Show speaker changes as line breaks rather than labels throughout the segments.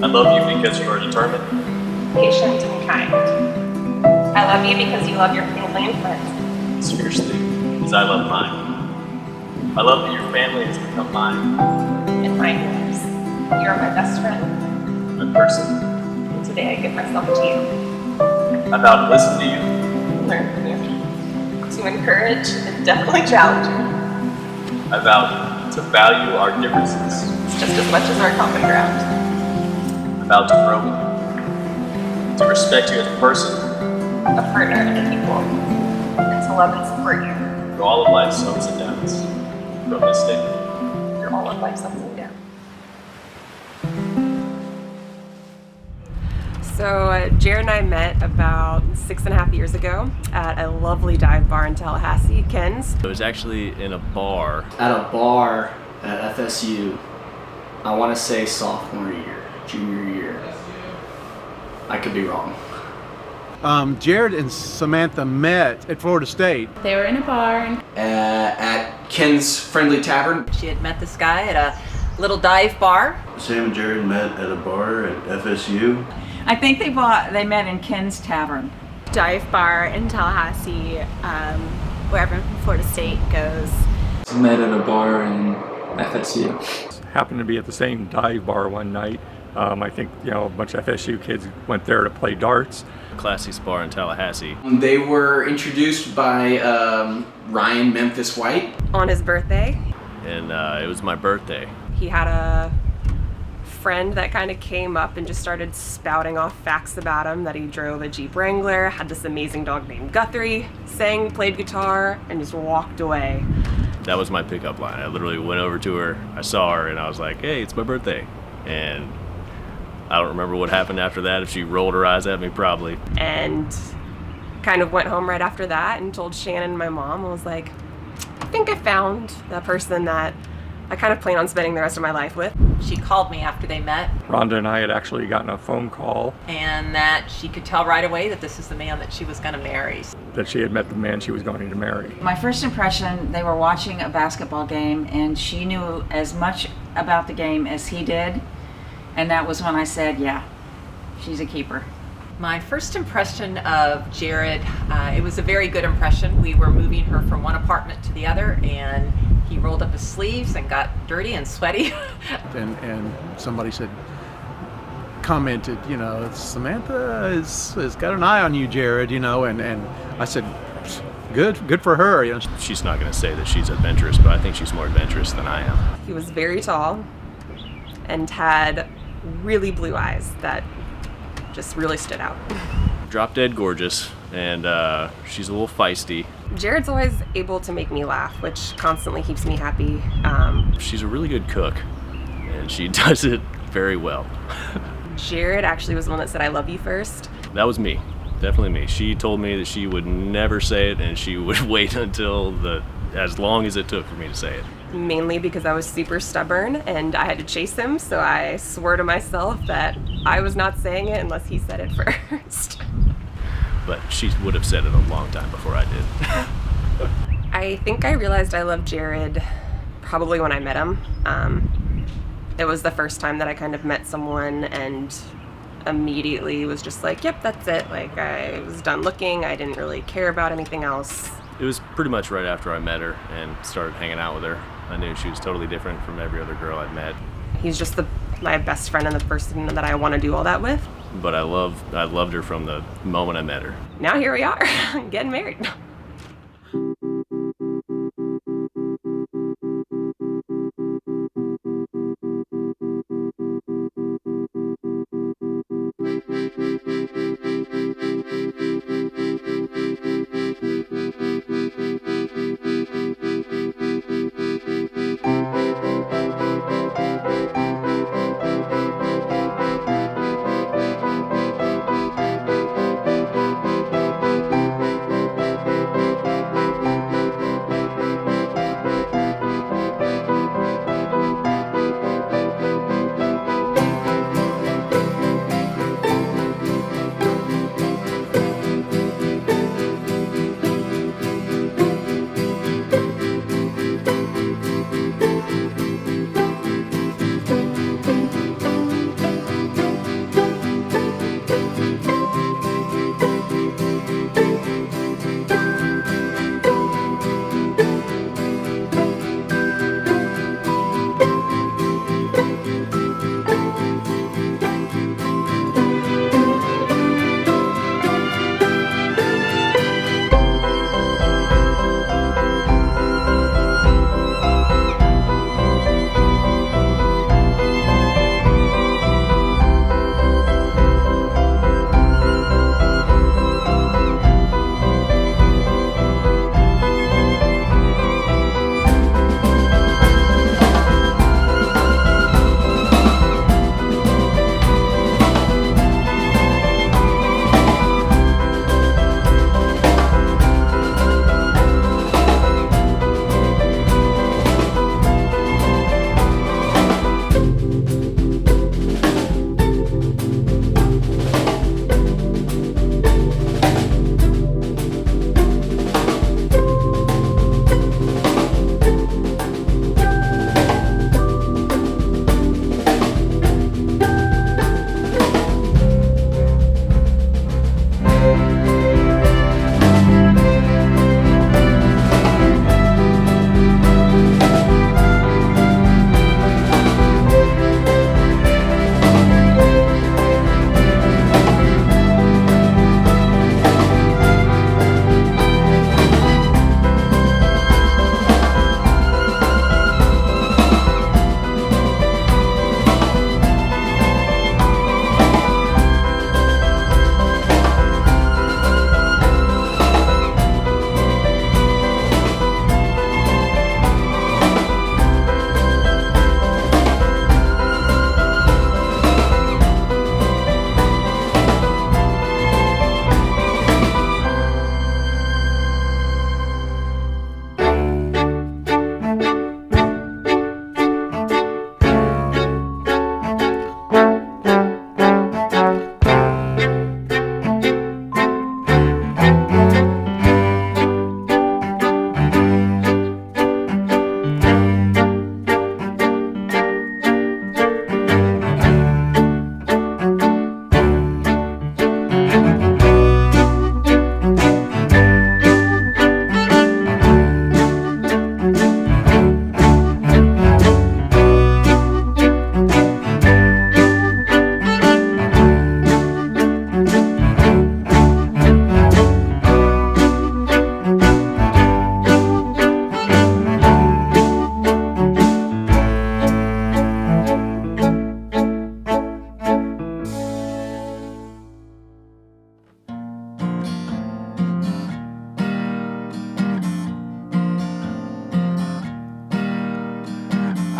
love you because you are determined,
patient, and kind. I love you because you love your family and friends.
as fiercely as I love mine. I love that your family has become mine,
And mine yours. You are my best friend.
my person.
And today I give myself to you.
I vow to listen to you.
Learn from you. To encourage and definitely challenge you.
I vow to value our differences.
Just as much as our common ground.
I vow to grow with you, to respect you as a person,
A partner and an equal. And to love and support you.
through all of life's ups and downs. From this day.
Through all of life's ups and downs.
So Jared and I met about 6.5 years ago at a lovely dive bar in Tallahassee, Ken's.
It was actually in a bar.
At a bar at FSU, I want to say sophomore year, junior year. I could be wrong.
Jared and Samantha met at Florida State.
They were in a bar.
At Ken's Friendly Tavern.
She had met this guy at a little dive bar.
Sam and Jared met at a bar at FSU.
I think they met in Ken's Tavern.
Dive bar in Tallahassee, where everyone from Florida State goes.
Met at a bar in FSU.
Happened to be at the same dive bar one night. I think, a bunch of FSU kids went there to play darts.
Classiest bar in Tallahassee.
They were introduced by Ryan Memphis White.
On his birthday,
And it was my birthday.
he had a friend that kind of came up and just started spouting off facts about him, that he drove a Jeep Wrangler, had this amazing dog named Guthrie, sang, played guitar, and just walked away.
That was my pickup line. I literally went over to her, I saw her, and I was like, hey, it's my birthday. And I don't remember what happened after that. If she rolled her eyes at me, probably.
And kind of went home right after that and told Shannon, my mom, I was like, I think I found the person that I kind of plan on spending the rest of my life with.
She called me after they met,
Rhonda and I had actually gotten a phone call
and that she could tell right away that this is the man that she was going to marry.
that she had met the man she was going to marry.
My first impression, they were watching a basketball game, and she knew as much about the game as he did. And that was when I said, yeah, she's a keeper.
My first impression of Jared, it was a very good impression. We were moving her from one apartment to the other, and he rolled up his sleeves and got dirty and sweaty.
And somebody commented, Samantha has got an eye on you, Jared, and I said, good for her.
She's not going to say that she's adventurous, but I think she's more adventurous than I am.
He was very tall and had really blue eyes that just really stood out.
Drop dead gorgeous, and she's a little feisty.
Jared's always able to make me laugh, which constantly keeps me happy.
She's a really good cook, and she does it very well.
Jared actually was the one that said, I love you first.
That was me, definitely me. She told me that she would never say it, and she would wait until as long as it took for me to say it.
Mainly because I was super stubborn and I had to chase him, so I swore to myself that I was not saying it unless he said it first.
But she would have said it a long time before I did.
I think I realized I loved Jared probably when I met him. It was the first time that I kind of met someone and immediately was just like, yep, that's it. Like, I was done looking. I didn't really care about anything else.
It was pretty much right after I met her and started hanging out with her. I knew she was totally different from every other girl I'd met.
He's just my best friend and the person that I want to do all that with.
But I loved her from the moment I met her.
Now here we are, getting married.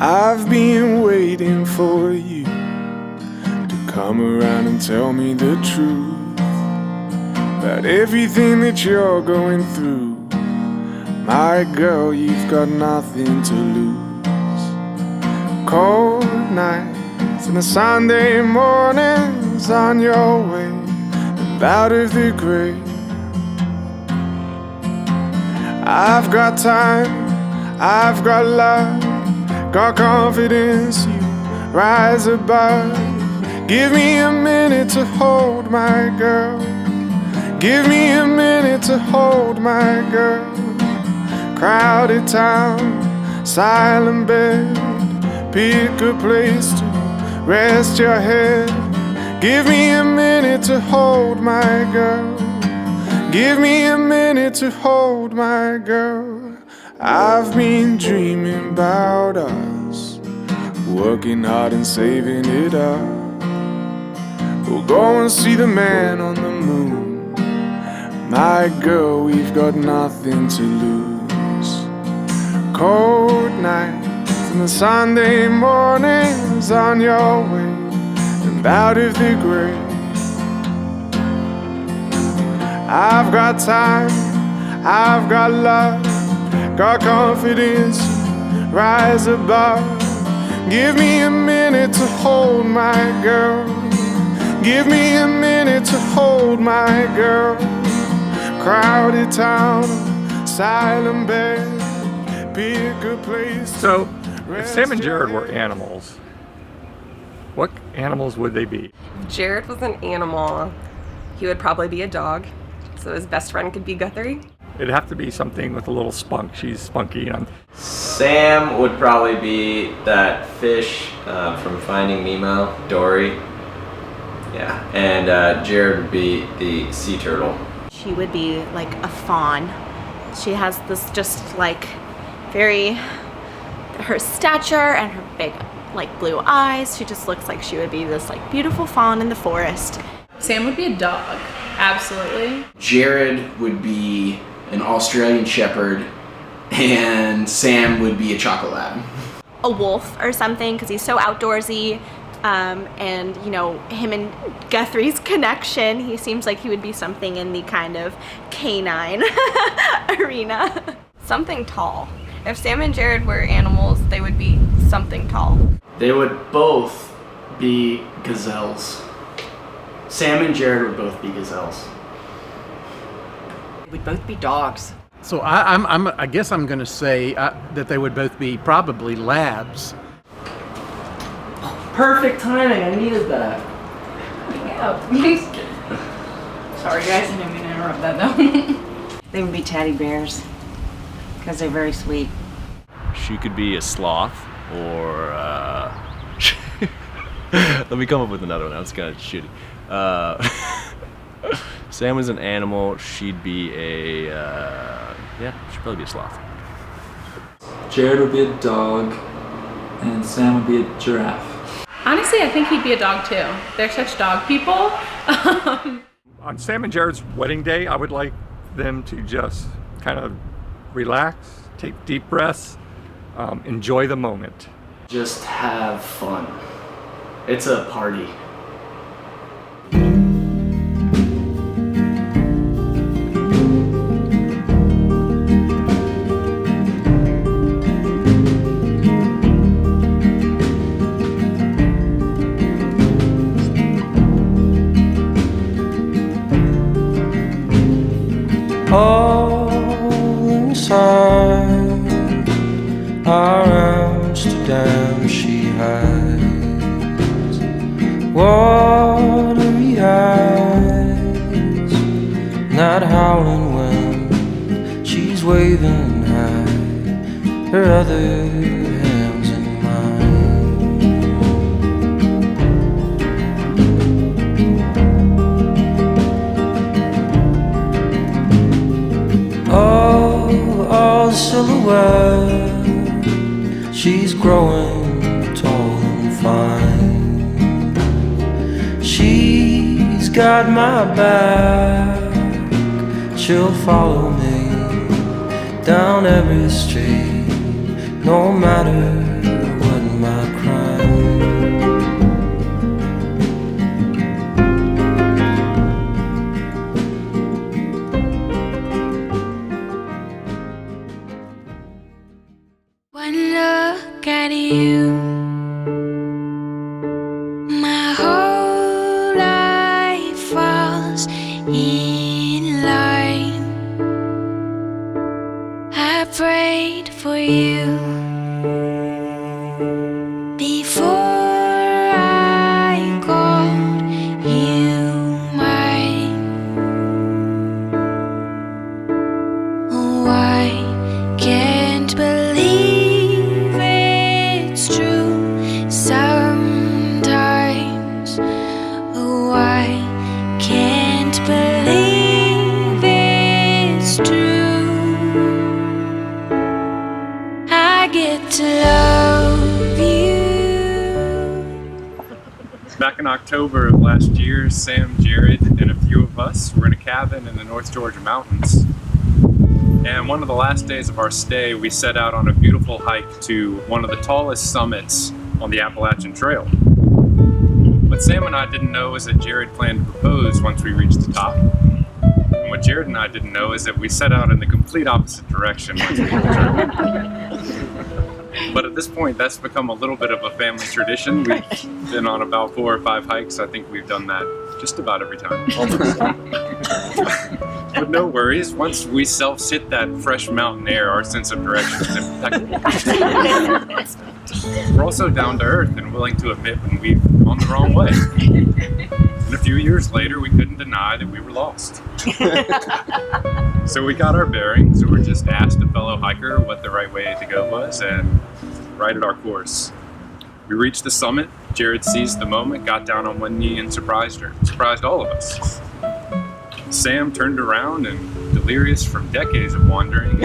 I've been waiting for you to come around and tell me the truth about everything that you're going through. My girl, you've got nothing to lose. Cold nights and a Sunday mornings on your way and out of the grave. I've got time, I've got love, got confidence, you rise above. Give me a minute to hold my girl. Give me a minute to hold my girl. Crowded town, silent bed, pick a place to rest your head. Give me a minute to hold my girl. Give me a minute to hold my girl. I've been dreaming about us, working hard and saving it up. We'll go and see the man on the moon. My girl, we've got nothing to lose. Cold nights and the Sunday mornings on your way and out of the grave. I've got time, I've got love, got confidence, rise above. Give me a minute to hold my girl. Give me a minute to hold my girl. Crowded town, silent bed, pick a place.
So, if Sam and Jared were animals, what animals would they be?
If Jared was an animal, he would probably be a dog. So his best friend could be Guthrie.
It'd have to be something with a little spunk. She's spunky.
Sam would probably be that fish from Finding Nemo, Dory. Yeah, and Jared would be the sea turtle.
She would be like a fawn. She has this just like very, her stature and her big like blue eyes. She just looks like she would be this like beautiful fawn in the forest.
Sam would be a dog, absolutely.
Jared would be an Australian Shepherd, and Sam would be a Chocolate Lab.
A wolf or something, because he's so outdoorsy. And you know, him and Guthrie's connection, he seems like he would be something in the kind of canine arena.
Something tall. If Sam and Jared were animals, they would be something tall.
They would both be gazelles. Sam and Jared would both be gazelles.
They would both be dogs.
So I guess I'm going to say that they would both be probably labs.
Perfect timing, I needed that.
Yeah. Sorry guys, I didn't mean to interrupt that though.
They would be teddy bears because they're very sweet.
She could be a sloth, or let me come up with another one. That was kind of shitty. Sam was an animal. She'd be a she'd probably be a sloth.
Jared would be a dog, and Sam would be a giraffe.
Honestly, I think he'd be a dog too. They're such dog people.
On Sam and Jared's wedding day, I would like them to just kind of relax, take deep breaths, enjoy the moment.
Just have fun. It's a party.
All inside our Amsterdam she hides watery eyes, not howling when she's waving high, her other hands in mine. All silhouette, she's growing tall and fine. She's got my back, she'll follow me down every street, no matter what
at you. My whole life falls in line. I prayed for you before I called you mine. Oh, I can't believe it's true sometimes. Oh, I can't believe it's true. I get to love you.
Back in October of last year, Sam, Jared, and a few of us were in a cabin in the North Georgia mountains. And one of the last days of our stay, we set out on a beautiful hike to one of the tallest summits on the Appalachian Trail. What Sam and I didn't know is that Jared planned to propose once we reached the top. And what Jared and I didn't know is that we set out in the complete opposite direction once we returned. But at this point, that's become a little bit of a family tradition. We've been on about 4 or 5 hikes. I think we've done that just about every time. But no worries, once we self-sit that fresh mountain air, our sense of direction is impeccable. We're also down to earth and willing to admit when we've gone the wrong way. And a few years later, we couldn't deny that we were lost. So we got our bearings, and we just asked a fellow hiker what the right way to go was, and righted our course. We reached the summit. Jared seized the moment, got down on one knee, and surprised her. Surprised all of us. Sam turned around and, delirious from decades of wandering,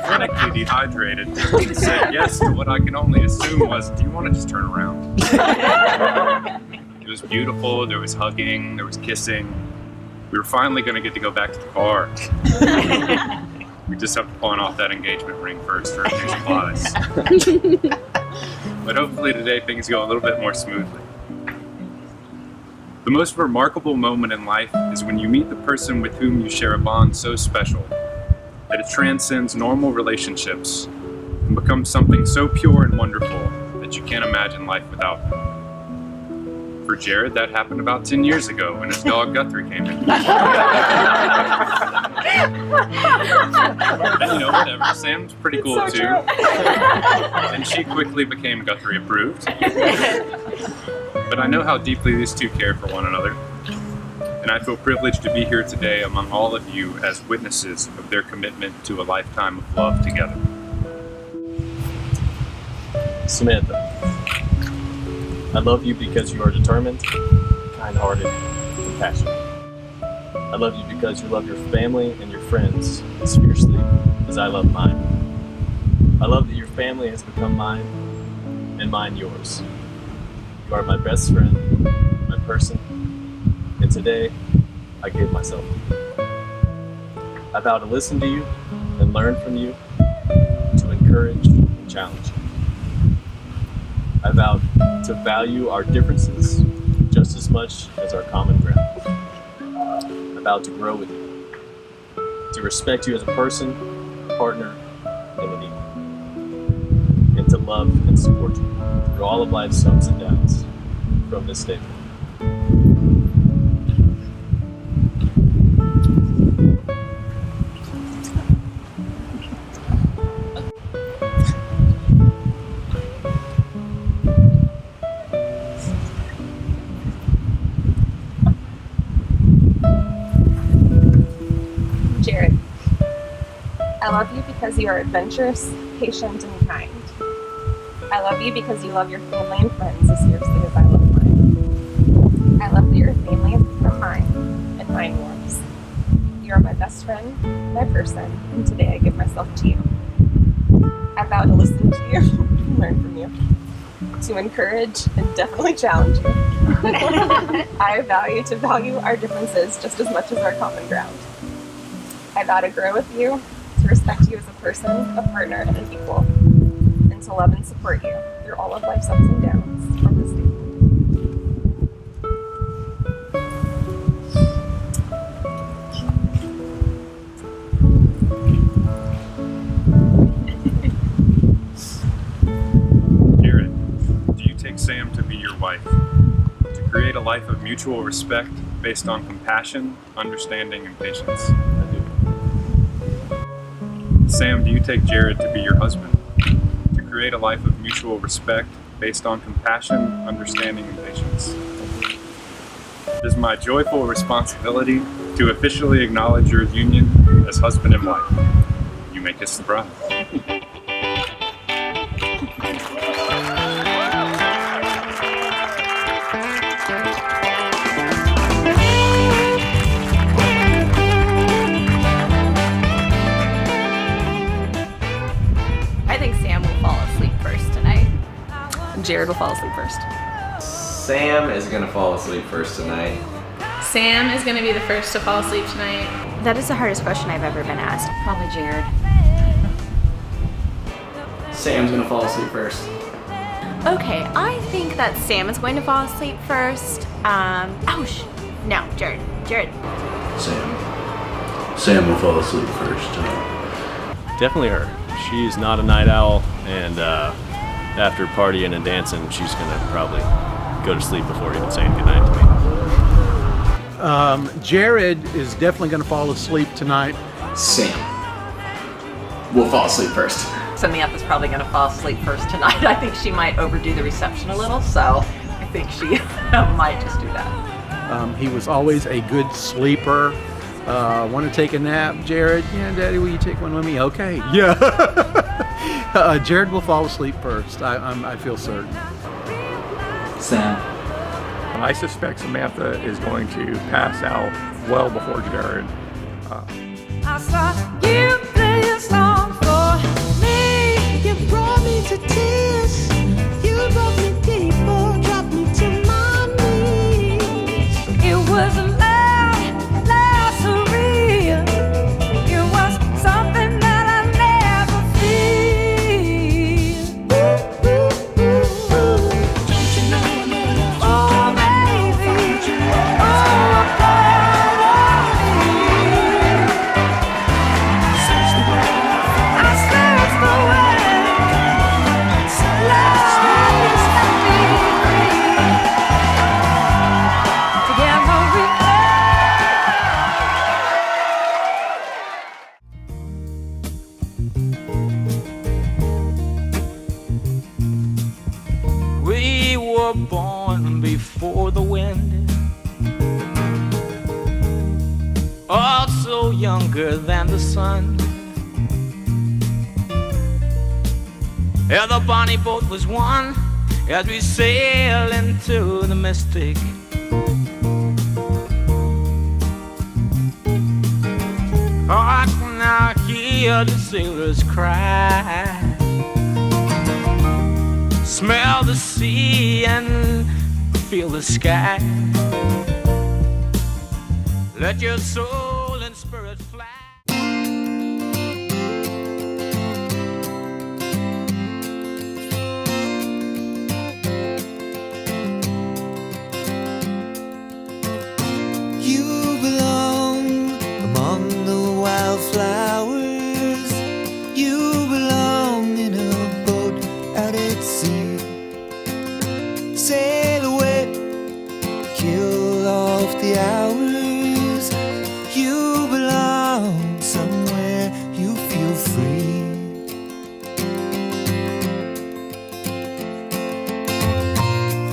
clinically dehydrated, said yes to what I can only assume was, do you want to just turn around? It was beautiful, there was hugging, there was kissing. We were finally going to get to go back to the car. We just have to pawn off that engagement ring first for a few supplies. But hopefully today things go a little bit more smoothly. The most remarkable moment in life is when you meet the person with whom you share a bond so special that it transcends normal relationships and becomes something so pure and wonderful that you can't imagine life without them. For Jared, that happened about 10 years ago when his dog Guthrie came in. And you know, whatever, Sam's pretty cool
so
too. And she quickly became Guthrie approved. But I know how deeply these two care for one another. And I feel privileged to be here today among all of you as witnesses of their commitment to a lifetime of love together.
Samantha, I love you because you are determined, kind-hearted, and passionate. I love you because you love your family and your friends as fiercely as I love mine. I love that your family has become mine and mine yours. You are my best friend, my person, and today I give myself to you. I vow to listen to you and learn from you, to encourage and challenge you. I vow to value our differences just as much as our common ground. I vow to grow with you, to respect you as a person, partner, and an equal, and to love and support you through all of life's ups and downs from this day forward.
Jared, I love you because you are adventurous, patient, and kind. I love you because you love your family and friends as fiercely as I love mine. I love that your family are mine and mine yours. You are my best friend, my person, and today I give myself to you. I vow to listen to you and learn from you, to encourage and definitely challenge you. I vow you to value our differences just as much as our common ground. I vow to grow with you, to respect you as a person, a partner, and an equal, and to love and support you through all of life's ups and downs from this day.
Sam to be your wife, to create a life of mutual respect based on compassion, understanding, and patience?
I do.
Sam, do you take Jared to be your husband, to create a life of mutual respect based on compassion, understanding, and patience? It is my joyful responsibility to officially acknowledge your union as husband and wife. You may kiss the bride.
I think Sam will fall asleep first tonight.
Jared will fall asleep first.
Sam is gonna fall asleep first tonight.
Sam is going to be the first to fall asleep tonight.
That is the hardest question I've ever been asked.
Probably Jared.
Sam's gonna fall asleep first.
Okay, I think that Sam is going to fall asleep first. No, Jared.
Sam will fall asleep first tonight.
Definitely her. She's not a night owl, and after partying and dancing, she's gonna probably go to sleep before even saying goodnight to me.
Jared is definitely going to fall asleep tonight.
Sam will fall asleep first.
Samantha's probably going to fall asleep first tonight. I think she might overdo the reception a little, so I think she might just do that.
He was always a good sleeper. Want to take a nap, Jared? Yeah, Daddy, will you take one with me? Okay. Yeah. Jared will fall asleep first. I feel certain.
Sam.
I suspect Samantha is going to pass out well before Jared.
I saw you play a song for me. You brought me to tears. You brought me deeper, dropped me to my knees. It was a loud, surreal. It was something that I never feel. Don't you know I'm in love? Oh, baby. Oh,
We were born before the wind, also younger than the sun. Yeah, the bonnie boat was one as we sail into the mystic. Oh, I can now hear the sailors cry, smell the sea and feel the sky. Let your soul and spirit fly.
You belong among the wildflowers. You belong in a boat out at sea. Sail away, kill off the hours. You belong somewhere you feel free.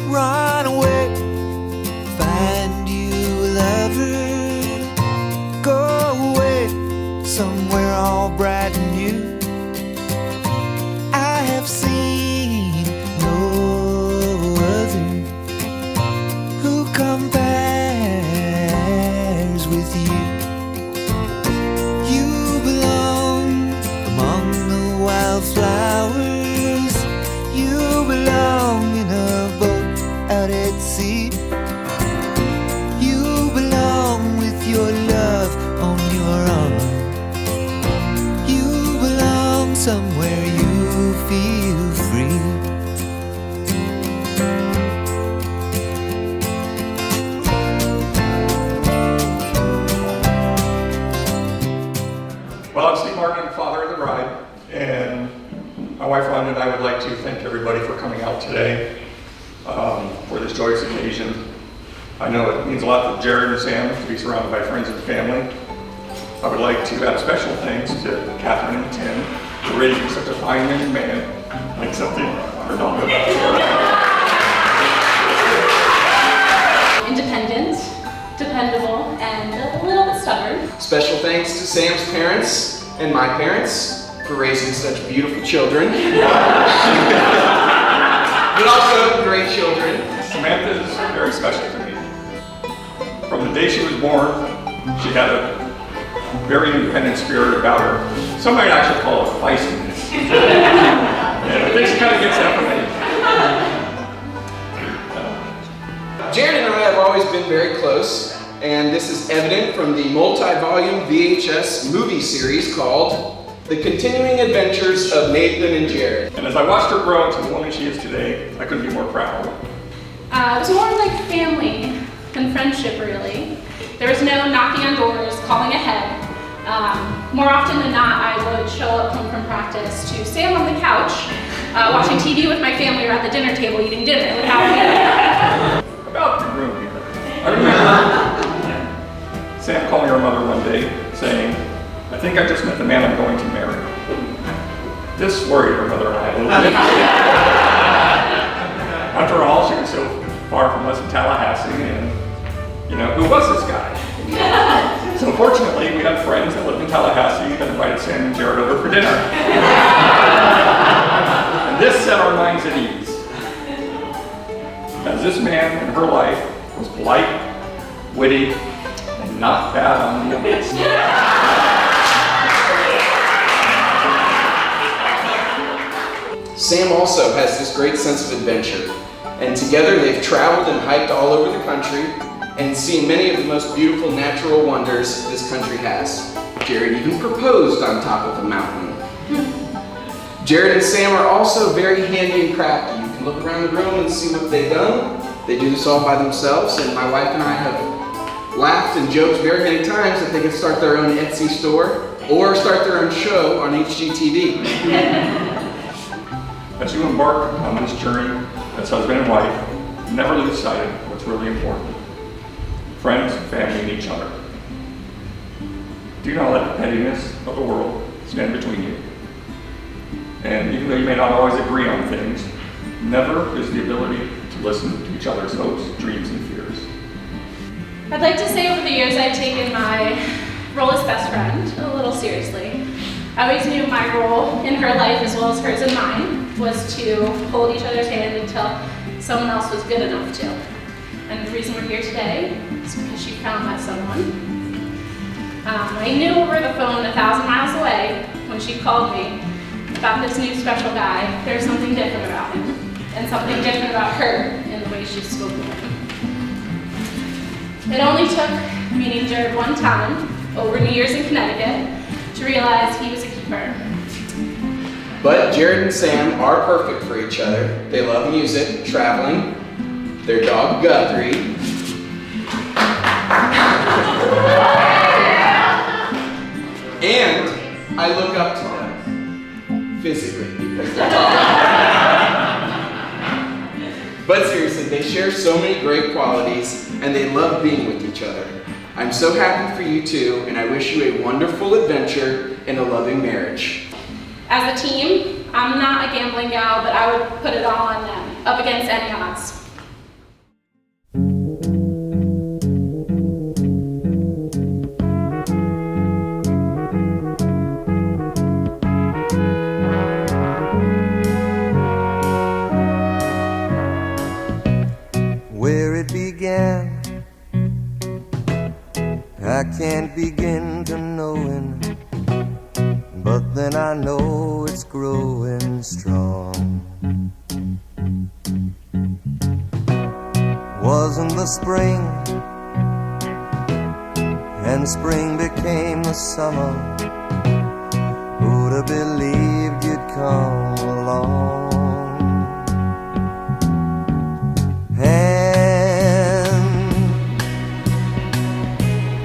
Run away, find you a lover. Go away somewhere all bright and new. I have seen no other who compares with you. You belong among the wildflowers. You belong in a boat out at sea. You belong with your love on your arm. You belong somewhere you feel free.
Well, I'm Steve Martin, father of the bride, and my wife Rhonda and I would like to thank everybody for coming out today. for this joyous occasion. I know it means a lot to Jared and Sam to be surrounded by friends and family. I would like to add special thanks to Catherine and Tim for raising such a fine young man like something our daughter.
Independent, dependable, and a little bit stubborn.
Special thanks to Sam's parents and my parents for raising such beautiful children. But also great children.
Samantha is very special to me. From the day she was born, she had a very independent spirit about her. Some might actually call it feistiness. And I think she kind of gets that from me.
Jared and I have always been very close, and this is evident from the multi-volume VHS movie series called The Continuing Adventures of Nathan and Jared.
And as I watched her grow into the woman she is today, I couldn't be more proud.
It was more like family than friendship, really. There was no knocking on doors, calling ahead. More often than not, I would show up home from practice to Sam on the couch, watching TV with my family or at the dinner table eating dinner without me.
About the room here. I remember Sam calling her mother one day, saying, "I think I just met the man I'm going to marry." This worried her mother and I a little bit. After all, she was so far from us in Tallahassee, and, who was this guy? So fortunately, we had friends that lived in Tallahassee that invited Sam and Jared over for dinner. And this set our minds at ease, as this man in her life was polite, witty, and not bad on the eyes.
Sam also has this great sense of adventure, and together they've traveled and hiked all over the country and seen many of the most beautiful natural wonders this country has. Jared even proposed on top of a mountain. Jared and Sam are also very handy and crafty. You can look around the room and see what they've done. They do this all by themselves, and my wife and I have laughed and joked very many times that they could start their own Etsy store or start their own show on HGTV.
As you embark on this journey as husband and wife, never lose sight of what's really important. Friends, family, and each other. Do not let the pettiness of the world stand between you. And even though you may not always agree on things, never is the ability to listen to each other's hopes, dreams, and fears.
I'd like to say over the years I've taken my role as best friend a little seriously. I always knew my role in her life as well as hers and mine was to hold each other's hand until someone else was good enough to. And the reason we're here today is because she found that someone. I knew over the phone 1,000 miles away when she called me about this new special guy. There's something different about him and something different about her in the way she spoke with him. It only took meeting Jared one time over New Year's in Connecticut to realize he was a keeper.
But Jared and Sam are perfect for each other. They love music, traveling, their dog Guthrie, and I look up to them physically because they're tall. But seriously, they share so many great qualities and they love being with each other. I'm so happy for you two, and I wish you a wonderful adventure and a loving marriage.
As a team, I'm not a gambling gal, but I would put it all on them, up against any odds.
Where it began, I can't begin to knowing, but then I know it's growing strong. Wasn't the spring, and spring became the summer. Who'd have believed you'd come along?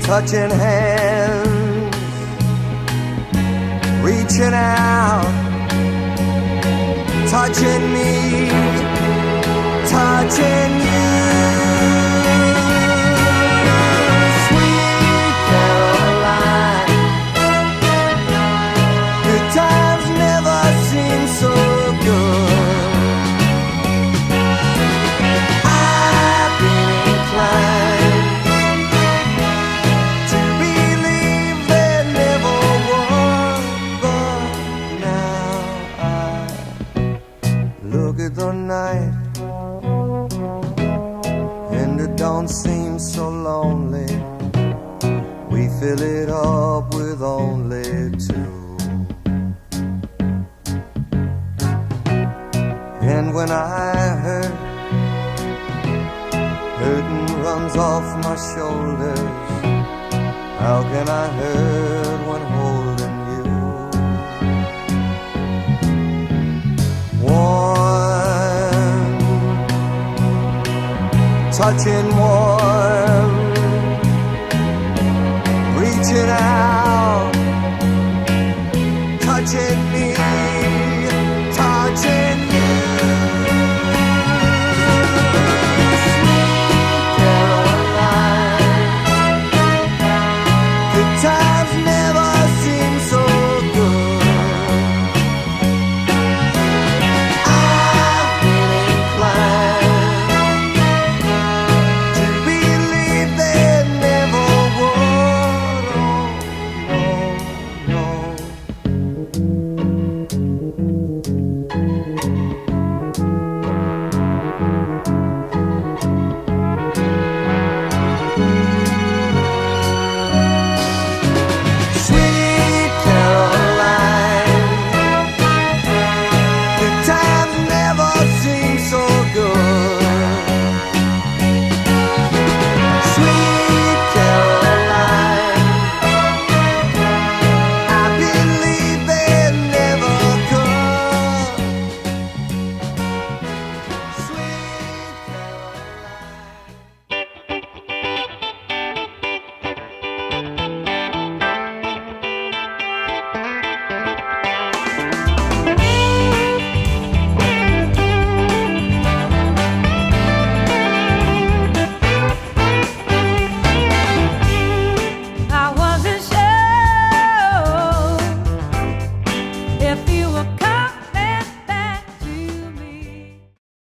Touching hands, reaching out, touching me, touching you. Sweet Caroline, good times never seem so good. I've been inclined to believe there never was, but now I look at the night and it don't seem so lonely. We fill it up with only two. And when I hurt, hurting runs off my shoulders. How can I hurt when holding you? Warm, touching warm.